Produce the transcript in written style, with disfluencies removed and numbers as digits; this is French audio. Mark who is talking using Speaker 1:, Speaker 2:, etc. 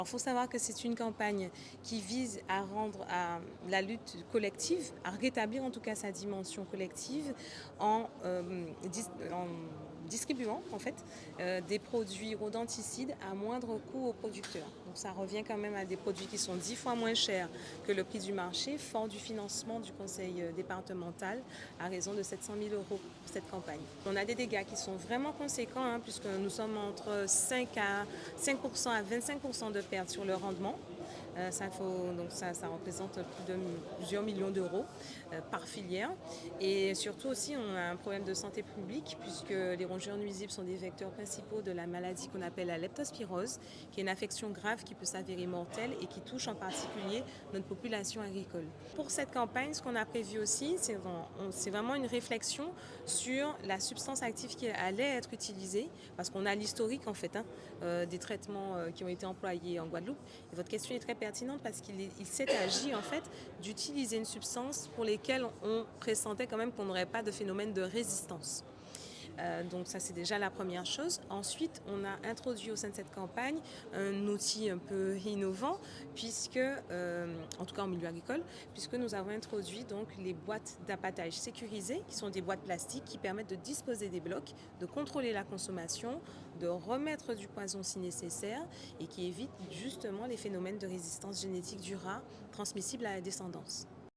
Speaker 1: Il faut savoir que c'est une campagne qui vise à rendre à la lutte collective, à rétablir en tout cas sa dimension collective en distribuant en fait des produits rodenticides à moindre coût aux producteurs. Donc ça revient quand même à des produits qui sont 10 fois moins chers que le prix du marché, fort du financement du conseil départemental à raison de 700 000 euros pour cette campagne. On a des dégâts qui sont vraiment conséquents puisque nous sommes entre 5% à 25% de pertes sur le rendement. Ça représente plusieurs millions d'euros par filière. Et surtout aussi, on a un problème de santé publique puisque les rongeurs nuisibles sont des vecteurs principaux de la maladie qu'on appelle la leptospirose, qui est une affection grave qui peut s'avérer mortelle et qui touche en particulier notre population agricole. Pour cette campagne, ce qu'on a prévu aussi, c'est vraiment une réflexion sur la substance active qui allait être utilisée, parce qu'on a l'historique en fait des traitements qui ont été employés en Guadeloupe. Et votre question est très pertinente parce qu'il s'est agi en fait d'utiliser une substance pour lesquelles on pressentait quand même qu'on n'aurait pas de phénomène de résistance. Donc ça c'est déjà la première chose. Ensuite, on a introduit au sein de cette campagne un outil un peu innovant, puisque, en tout cas en milieu agricole, puisque nous avons introduit donc les boîtes d'abattage sécurisées, qui sont des boîtes plastiques qui permettent de disposer des blocs, de contrôler la consommation, de remettre du poison si nécessaire et qui évitent justement les phénomènes de résistance génétique du rat transmissibles à la descendance.